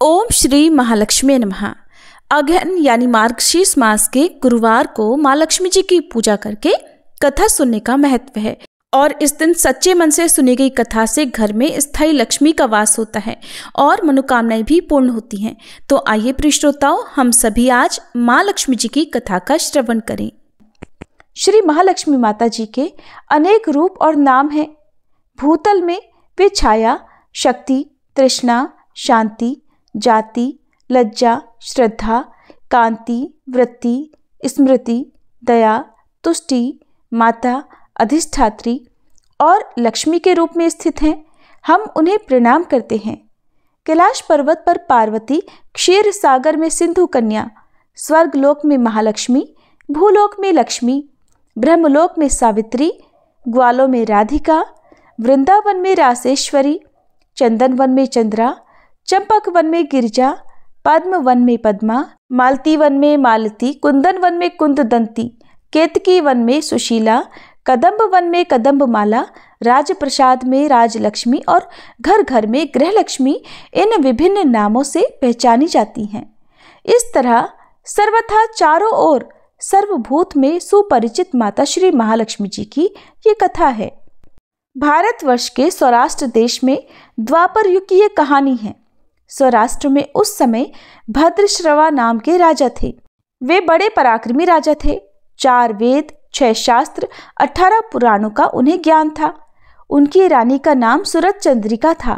ओम श्री महालक्ष्मी नमः। अगहन यानी मार्गशीर्ष मास के गुरुवार को माँ लक्ष्मी जी की पूजा करके कथा सुनने का महत्व है और इस दिन सच्चे मन से सुनी गई कथा से घर में स्थायी लक्ष्मी का वास होता है और मनोकामनाएं भी पूर्ण होती हैं। तो आइए प्रिय श्रोताओं, हम सभी आज माँ लक्ष्मी जी की कथा का श्रवण करें। श्री महालक्ष्मी माता जी के अनेक रूप और नाम हैं। भूतल में वे छाया, शक्ति, तृष्णा, शांति, जाति, लज्जा, श्रद्धा, कांति, वृत्ति, स्मृति, दया, तुष्टि, माता, अधिष्ठात्री और लक्ष्मी के रूप में स्थित हैं। हम उन्हें प्रणाम करते हैं। कैलाश पर्वत पर पार्वती, क्षीर सागर में सिंधु कन्या, स्वर्गलोक में महालक्ष्मी, भूलोक में लक्ष्मी, ब्रह्मलोक में सावित्री, ग्वालों में राधिका, वृंदावन में रासेश्वरी, चंदन वन में चंद्रा, चंपक वन में गिरिजा, पद्म वन में पद्मा, मालती वन में मालती, कुंदन वन में कुंददंती, केतकी वन में सुशीला, कदम्ब वन में कदम्ब माला, राजप्रसाद में राजलक्ष्मी और घर घर में गृहलक्ष्मी इन विभिन्न नामों से पहचानी जाती हैं। इस तरह सर्वथा चारों ओर सर्वभूत में सुपरिचित माता श्री महालक्ष्मी जी की ये कथा है। भारतवर्ष के सौराष्ट्र देश में द्वापर युग की ये कहानी है। सौराष्ट्र में उस समय भद्रश्रवा नाम के राजा थे। वे बड़े पराक्रमी राजा थे। 4 वेद, 6 शास्त्र, 18 पुराणों का उन्हें ज्ञान था। उनकी रानी का नाम सूरत चंद्रिका था।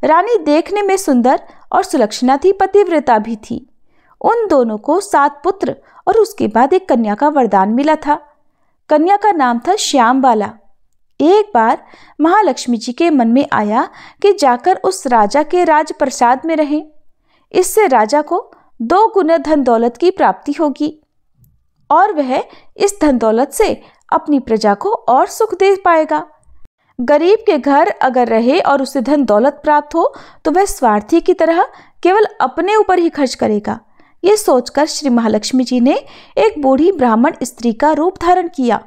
रानी देखने में सुंदर और सुलक्षणा थी, पतिव्रता भी थी। उन दोनों को 7 पुत्र और उसके बाद एक कन्या का वरदान मिला था। कन्या का नाम था श्यामबाला। एक बार महालक्ष्मी जी के मन में आया कि जाकर उस राजा के राजप्रसाद में रहें। इससे राजा को 2 गुना धन दौलत की प्राप्ति होगी और वह इस धन दौलत से अपनी प्रजा को और सुख दे पाएगा। गरीब के घर अगर रहे और उसे धन दौलत प्राप्त हो तो वह स्वार्थी की तरह केवल अपने ऊपर ही खर्च करेगा। ये सोचकर श्री महालक्ष्मी जी ने एक बूढ़ी ब्राह्मण स्त्री का रूप धारण किया।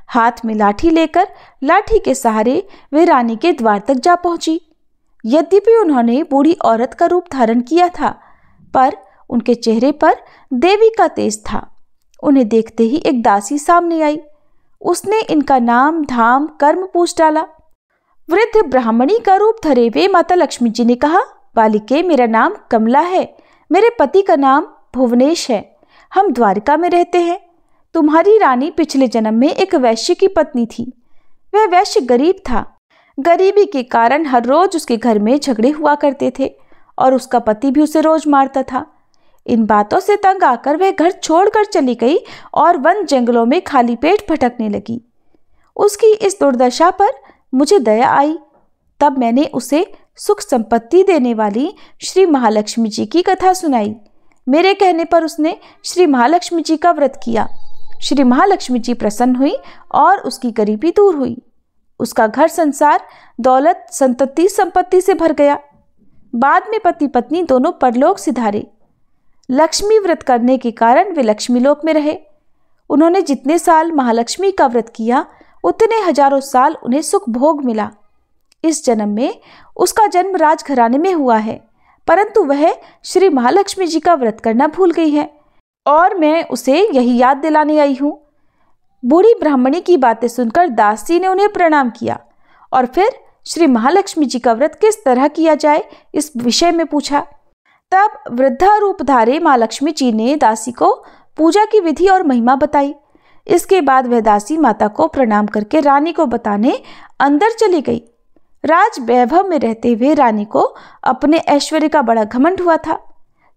हाथ में लाठी लेकर लाठी के सहारे वे रानी के द्वार तक जा पहुंची। यद्यपि उन्होंने बूढ़ी औरत का रूप धारण किया था, पर उनके चेहरे पर देवी का तेज था। उन्हें देखते ही एक दासी सामने आई। उसने इनका नाम, धाम, कर्म पूछ डाला। वृद्ध ब्राह्मणी का रूप धरे हुए माता लक्ष्मी जी ने कहा, बालिके, मेरा नाम कमला है। मेरे पति का नाम भुवनेश है। हम द्वारिका में रहते हैं। तुम्हारी रानी पिछले जन्म में एक वैश्य की पत्नी थी। वह वैश्य गरीब था। गरीबी के कारण हर रोज उसके घर में झगड़े हुआ करते थे और उसका पति भी उसे रोज मारता था। इन बातों से तंग आकर वह घर छोड़कर चली गई और वन जंगलों में खाली पेट भटकने लगी। उसकी इस दुर्दशा पर मुझे दया आई। तब मैंने उसे सुख संपत्ति देने वाली श्री महालक्ष्मी जी की कथा सुनाई। मेरे कहने पर उसने श्री महालक्ष्मी जी का व्रत किया। श्री महालक्ष्मी जी प्रसन्न हुई और उसकी गरीबी दूर हुई। उसका घर संसार, दौलत, संतति, संपत्ति से भर गया। बाद में पति पत्नी दोनों परलोक सिधारे। लक्ष्मी व्रत करने के कारण वे लक्ष्मी लोक में रहे। उन्होंने जितने साल महालक्ष्मी का व्रत किया उतने हजारों साल उन्हें सुख भोग मिला। इस जन्म में उसका जन्म राजघराने में हुआ है, परंतु वह श्री महालक्ष्मी जी का व्रत करना भूल गई है और मैं उसे यही याद दिलाने आई हूँ। बूढ़ी ब्राह्मणी की बातें सुनकर दासी ने उन्हें प्रणाम किया और फिर श्री महालक्ष्मी जी का व्रत किस तरह किया जाए इस विषय में पूछा। तब वृद्धा रूपधारी माँ लक्ष्मी जी ने दासी को पूजा की विधि और महिमा बताई। इसके बाद वह दासी माता को प्रणाम करके रानी को बताने अंदर चली गई। राज वैभव में रहते हुए रानी को अपने ऐश्वर्य का बड़ा घमंड हुआ था।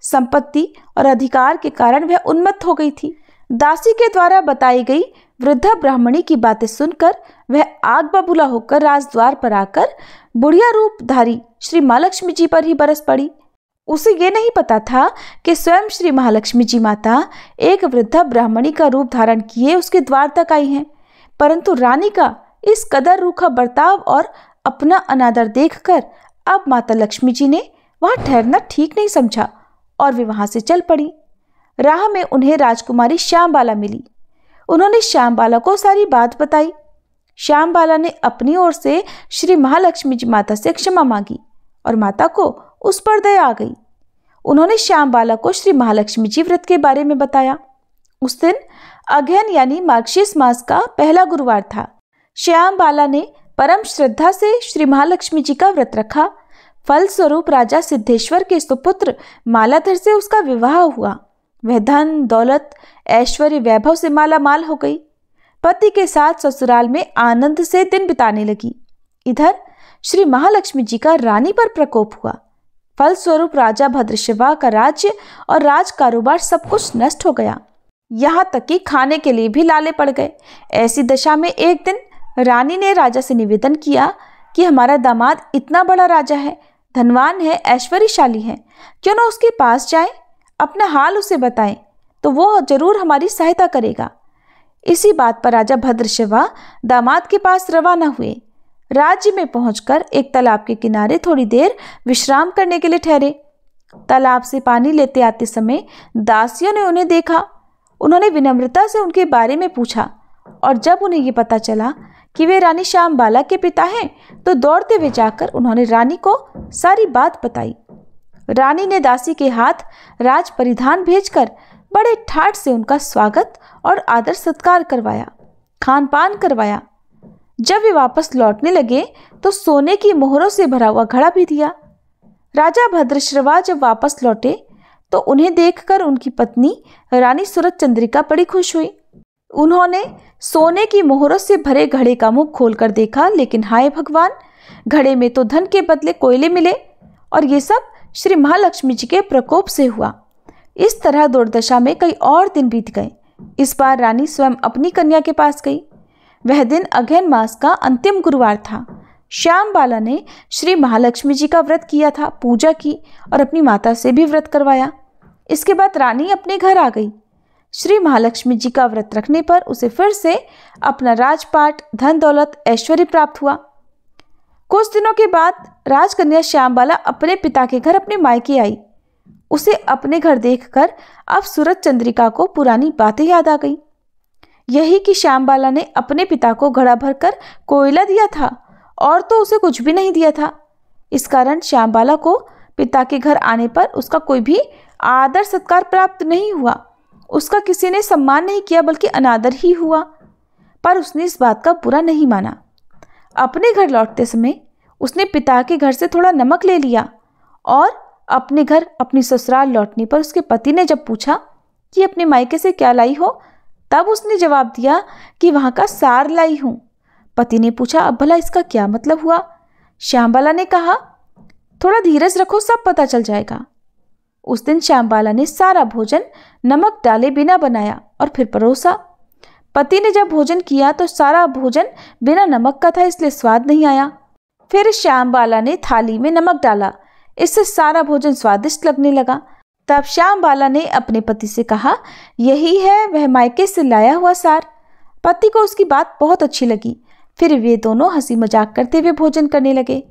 संपत्ति और अधिकार के कारण वह उन्मत्त हो गई थी। दासी के द्वारा बताई गई वृद्धा ब्राह्मणी की बातें सुनकर वह आग बबूला होकर राजद्वार पर आकर बुढ़िया रूपधारी श्री महालक्ष्मी जी पर ही बरस पड़ी। उसे ये नहीं पता था कि स्वयं श्री महालक्ष्मी जी माता एक वृद्धा ब्राह्मणी का रूप धारण किए उसके द्वार तक आई हैं। परंतु रानी का इस कदर रूखा बर्ताव और अपना अनादर देखकर अब माता लक्ष्मी जी ने वहां ठहरना ठीक नहीं समझा और वे वहां से चल पड़ी। राह में उन्हें राजकुमारी श्यामबाला मिली। उन्होंने श्यामबाला को सारी बात बताई। श्यामबाला ने अपनी ओर से श्री महालक्ष्मी जी माता से क्षमा मांगी और माता को उस पर दया आ गई। उन्होंने श्यामबाला को श्री महालक्ष्मी जी व्रत के बारे में बताया। उस दिन अगहन यानी मार्गशीर्ष मास का पहला गुरुवार था। श्यामबाला ने परम श्रद्धा से श्री महालक्ष्मी जी का व्रत रखा। फलस्वरूप राजा सिद्धेश्वर के सुपुत्र मालाधर से उसका विवाह हुआ। वह धन दौलत ऐश्वर्य वैभव से माला माल हो गई। पति के साथ ससुराल में आनंद से दिन बिताने लगी। इधर श्री महालक्ष्मी जी का रानी पर प्रकोप हुआ। फलस्वरूप राजा भद्रशिवा का राज्य और राज कारोबार सब कुछ नष्ट हो गया। यहाँ तक कि खाने के लिए भी लाले पड़ गए। ऐसी दशा में एक दिन रानी ने राजा से निवेदन किया कि हमारा दामाद इतना बड़ा राजा है, धनवान है, ऐश्वर्यशाली है, क्यों न उसके पास जाएं, अपना हाल उसे बताएं तो वो जरूर हमारी सहायता करेगा। इसी बात पर राजा भद्रशिवा दामाद के पास रवाना हुए। राज्य में पहुंचकर एक तालाब के किनारे थोड़ी देर विश्राम करने के लिए ठहरे। तालाब से पानी लेते आते समय दासियों ने उन्हें देखा। उन्होंने विनम्रता से उनके बारे में पूछा और जब उन्हें ये पता चला कि वे रानी श्यामबाला के पिता हैं तो दौड़ते हुए जाकर उन्होंने रानी को सारी बात बताई। रानी ने दासी के हाथ राज परिधान भेजकर बड़े ठाठ से उनका स्वागत और आदर सत्कार करवाया, खान पान करवाया। जब वे वापस लौटने लगे तो सोने की मोहरों से भरा हुआ घड़ा भी दिया। राजा भद्रश्रवा जब वापस लौटे तो उन्हें देखकर उनकी पत्नी रानी सूरत चंद्रिका बड़ी खुश हुई। उन्होंने सोने की मोहरों से भरे घड़े का मुंह खोलकर देखा, लेकिन हाय भगवान, घड़े में तो धन के बदले कोयले मिले और ये सब श्री महालक्ष्मी जी के प्रकोप से हुआ। इस तरह दुर्दशा में कई और दिन बीत गए। इस बार रानी स्वयं अपनी कन्या के पास गई। वह दिन अगहन मास का अंतिम गुरुवार था। श्यामबाला ने श्री महालक्ष्मी जी का व्रत किया था, पूजा की और अपनी माता से भी व्रत करवाया। इसके बाद रानी अपने घर आ गई। श्री महालक्ष्मी जी का व्रत रखने पर उसे फिर से अपना राजपाट, धन दौलत, ऐश्वर्य प्राप्त हुआ। कुछ दिनों के बाद राजकन्या श्यामबाला अपने पिता के घर अपने मायके आई। उसे अपने घर देखकर अब सूरत चंद्रिका को पुरानी बातें याद आ गई। यही कि श्यामबाला ने अपने पिता को घड़ा भरकर कोयला दिया था और तो उसे कुछ भी नहीं दिया था। इस कारण श्यामबाला को पिता के घर आने पर उसका कोई भी आदर सत्कार प्राप्त नहीं हुआ। उसका किसी ने सम्मान नहीं किया, बल्कि अनादर ही हुआ। पर उसने इस बात का बुरा नहीं माना। अपने घर लौटते समय उसने पिता के घर से थोड़ा नमक ले लिया और अपने घर अपनी ससुराल लौटने पर उसके पति ने जब पूछा कि अपने मायके से क्या लाई हो, तब उसने जवाब दिया कि वहाँ का सार लाई हूँ। पति ने पूछा, अब भला इसका क्या मतलब हुआ? श्यामबाला ने कहा, थोड़ा धीरज रखो, सब पता चल जाएगा। उस दिन श्यामबाला ने सारा भोजन नमक डाले बिना बनाया और फिर परोसा। पति ने जब भोजन किया तो सारा भोजन बिना नमक का था, इसलिए स्वाद नहीं आया। फिर श्यामबाला ने थाली में नमक डाला, इससे सारा भोजन स्वादिष्ट लगने लगा। तब श्यामबाला ने अपने पति से कहा, यही है वह मायके से लाया हुआ सार। पति को उसकी बात बहुत अच्छी लगी। फिर वे दोनों हंसी मजाक करते हुए भोजन करने लगे।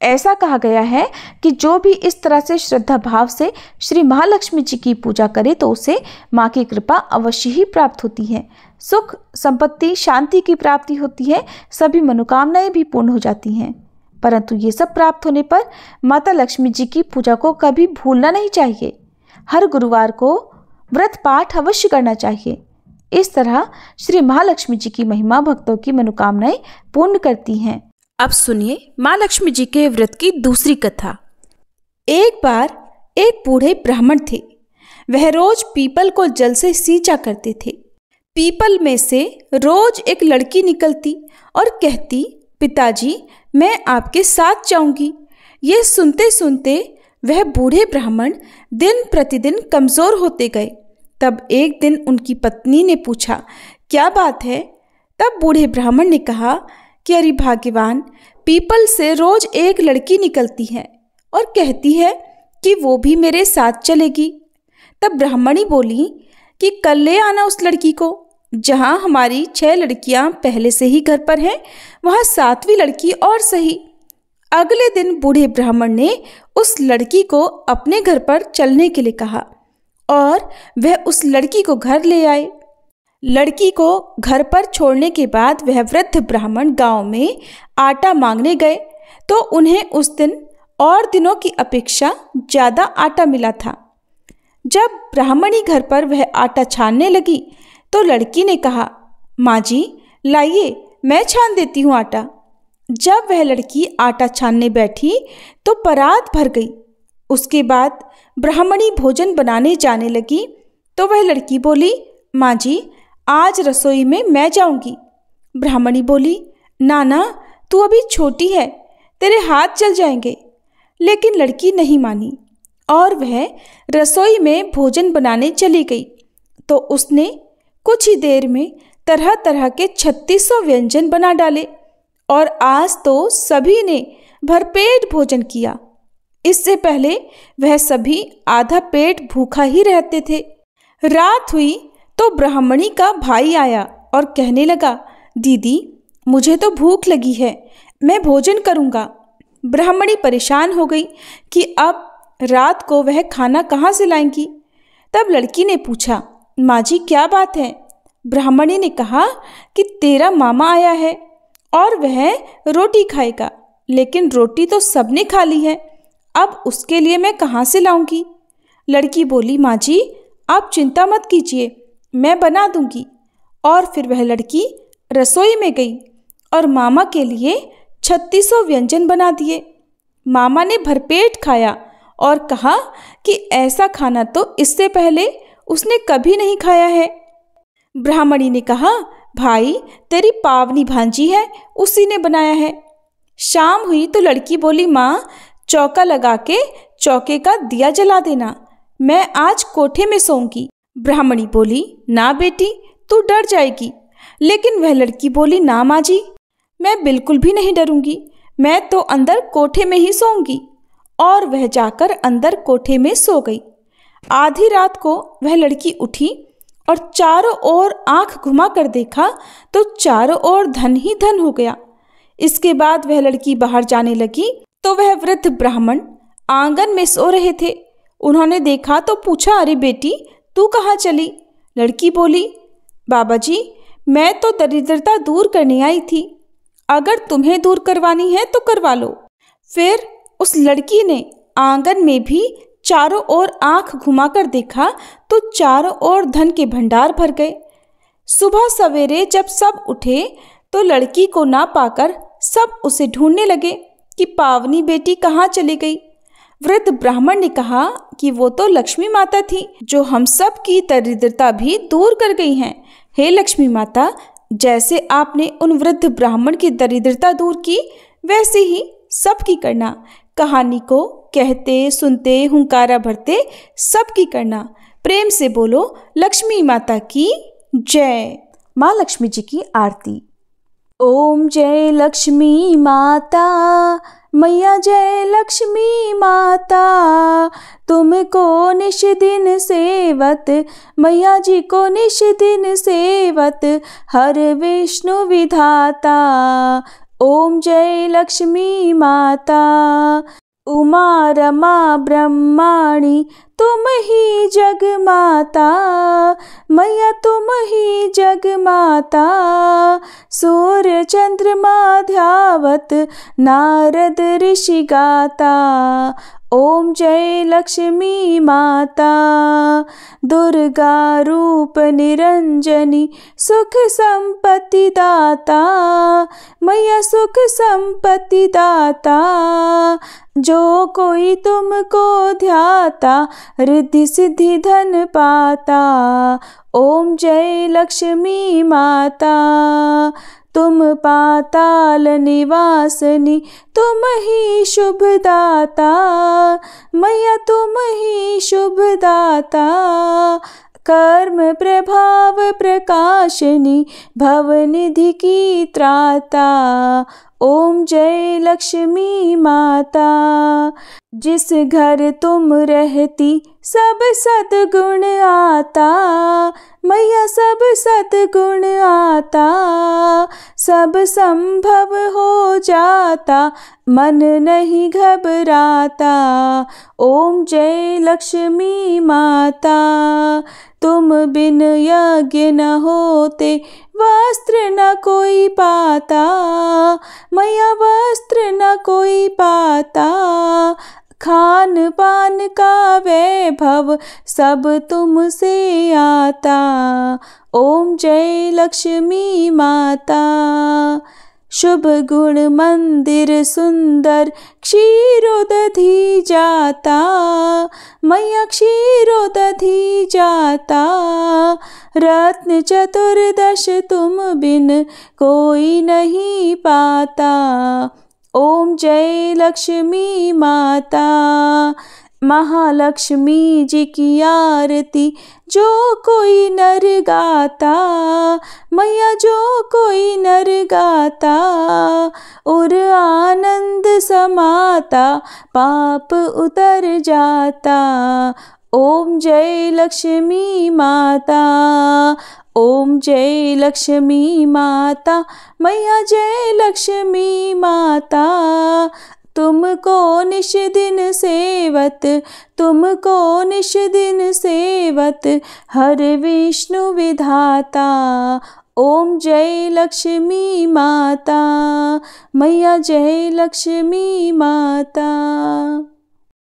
ऐसा कहा गया है कि जो भी इस तरह से श्रद्धा भाव से श्री महालक्ष्मी जी की पूजा करे तो उसे माँ की कृपा अवश्य ही प्राप्त होती है। सुख, संपत्ति, शांति की प्राप्ति होती है, सभी मनोकामनाएं भी पूर्ण हो जाती हैं। परंतु ये सब प्राप्त होने पर माता लक्ष्मी जी की पूजा को कभी भूलना नहीं चाहिए। हर गुरुवार को व्रत पाठ अवश्य करना चाहिए। इस तरह श्री महालक्ष्मी जी की महिमा भक्तों की मनोकामनाएं पूर्ण करती हैं। अब सुनिए माँ लक्ष्मी जी के व्रत की दूसरी कथा। एक बार एक बूढ़े ब्राह्मण थे। वह रोज पीपल को जल से सींचा करते थे। पीपल में से रोज एक लड़की निकलती और कहती, पिताजी मैं आपके साथ जाऊंगी। ये सुनते सुनते वह बूढ़े ब्राह्मण दिन प्रतिदिन कमजोर होते गए। तब एक दिन उनकी पत्नी ने पूछा, क्या बात है? तब बूढ़े ब्राह्मण ने कहा कि अरे भाग्यवान, पीपल से रोज एक लड़की निकलती है और कहती है कि वो भी मेरे साथ चलेगी। तब ब्राह्मणी बोली कि कल ले आना उस लड़की को। जहाँ हमारी 6 लड़कियाँ पहले से ही घर पर हैं, वहाँ 7वीं लड़की और सही। अगले दिन बूढ़े ब्राह्मण ने उस लड़की को अपने घर पर चलने के लिए कहा और वह उस लड़की को घर ले आए। लड़की को घर पर छोड़ने के बाद वह वृद्ध ब्राह्मण गांव में आटा मांगने गए तो उन्हें उस दिन और दिनों की अपेक्षा ज़्यादा आटा मिला था। जब ब्राह्मणी घर पर वह आटा छानने लगी तो लड़की ने कहा, माँ जी लाइए, मैं छान देती हूँ आटा। जब वह लड़की आटा छानने बैठी तो परात भर गई। उसके बाद ब्राह्मणी भोजन बनाने जाने लगी तो वह लड़की बोली, माँ जी आज रसोई में मैं जाऊंगी। ब्राह्मणी बोली, ना तू अभी छोटी है, तेरे हाथ जल जाएंगे। लेकिन लड़की नहीं मानी और वह रसोई में भोजन बनाने चली गई। तो उसने कुछ ही देर में तरह तरह के 3600 व्यंजन बना डाले और आज तो सभी ने भरपेट भोजन किया। इससे पहले वह सभी आधा पेट भूखा ही रहते थे। रात हुई तो ब्राह्मणी का भाई आया और कहने लगा, दीदी मुझे तो भूख लगी है, मैं भोजन करूँगा। ब्राह्मणी परेशान हो गई कि अब रात को वह खाना कहाँ से लाएंगी। तब लड़की ने पूछा, माँ जी क्या बात है। ब्राह्मणी ने कहा कि तेरा मामा आया है और वह रोटी खाएगा, लेकिन रोटी तो सबने खा ली है, अब उसके लिए मैं कहाँ से लाऊंगी। लड़की बोली, माँ जी आप चिंता मत कीजिए, मैं बना दूंगी। और फिर वह लड़की रसोई में गई और मामा के लिए 3600 व्यंजन बना दिए। मामा ने भरपेट खाया और कहा कि ऐसा खाना तो इससे पहले उसने कभी नहीं खाया है। ब्राह्मणी ने कहा, भाई तेरी पावनी भांजी है, उसी ने बनाया है। शाम हुई तो लड़की बोली, माँ चौका लगा के चौके का दिया जला देना, मैं आज कोठे में सोऊंगी। ब्राह्मणी बोली, ना बेटी तू डर जाएगी। लेकिन वह लड़की बोली, ना माँ जी मैं बिल्कुल भी नहीं डरूंगी, मैं तो अंदर कोठे में ही सोऊंगी। और वह जाकर अंदर कोठे में सो गई। आधी रात को वह लड़की उठी और चारों ओर आंख घुमा कर देखा तो चारों ओर धन ही धन हो गया। इसके बाद वह लड़की बाहर जाने लगी तो वह वृद्ध ब्राह्मण आंगन में सो रहे थे। उन्होंने देखा तो पूछा, अरे बेटी तू कहाँ चली। लड़की बोली, बाबा जी मैं तो दरिद्रता दूर करने आई थी, अगर तुम्हें दूर करवानी है तो करवा लो। फिर उस लड़की ने आंगन में भी चारों ओर आंख घुमाकर देखा तो चारों ओर धन के भंडार भर गए। सुबह सवेरे जब सब उठे तो लड़की को ना पाकर सब उसे ढूंढने लगे कि पावनी बेटी कहाँ चली गई। वृद्ध ब्राह्मण ने कहा कि वो तो लक्ष्मी माता थी, जो हम सब की दरिद्रता भी दूर कर गई हैं। हे लक्ष्मी माता, जैसे आपने उन वृद्ध ब्राह्मण की दरिद्रता दूर की, वैसे ही सबकी करना। कहानी को कहते सुनते हुंकारा भरते सबकी करना। प्रेम से बोलो लक्ष्मी माता की जय। माँ लक्ष्मी जी की आरती। ओम जय लक्ष्मी माता, मैया जय लक्ष्मी माता, तुमको निश दिन सेवत, मैया जी को निश दिन सेवत, हर विष्णु विधाता। ओम जय लक्ष्मी माता, उमा रमा ब्रह्माणी, तुम ही जग माता, मैया तुम ही जग माता। सूर्य चंद्रमा ध्यावत, नारद ऋषि गाता। ओम जय लक्ष्मी माता, दुर्गा रूप निरंजनी, सुख संपत्ति दाता, मैया सुख संपत्ति दाता। जो कोई तुमको ध्याता, रिद्धि सिद्धि धन पाता। ओम जय लक्ष्मी माता, तुम पाताल निवासनी, तुम ही शुभ दाता, मैया तुम ही शुभ दाता। कर्म प्रभाव प्रकाशनी, भवनिधि की त्राता। ओम जय लक्ष्मी माता, जिस घर तुम रहती सब सद्गुण आता, मैया सब सद्गुण आता। सब संभव हो जाता, मन नहीं घबराता। ओम जय लक्ष्मी माता, तुम बिन यज्ञ न होते, वस्त्र न कोई पाता, मैया वस्त्र न कोई पाता, खान पान का वैभव सब तुमसे आता। ओम जय लक्ष्मी माता। शुभ गुण मंदिर सुंदर क्षीरोदधि जाता, मैया क्षीरोदधि जाता, रत्न चतुर्दश तुम बिन कोई नहीं पाता। ओम जय लक्ष्मी माता। महालक्ष्मी जी की आरती जो कोई नर गाता, मैया जो कोई नर गाता, और आनंद समाता पाप उतर जाता। ओम जय लक्ष्मी माता। ओम जय लक्ष्मी माता, मैया जय लक्ष्मी माता। तुमको निश दिन सेवत, तुमको निश दिन सेवत, हर विष्णु विधाता। ओम जय लक्ष्मी माता, मैया जय लक्ष्मी माता।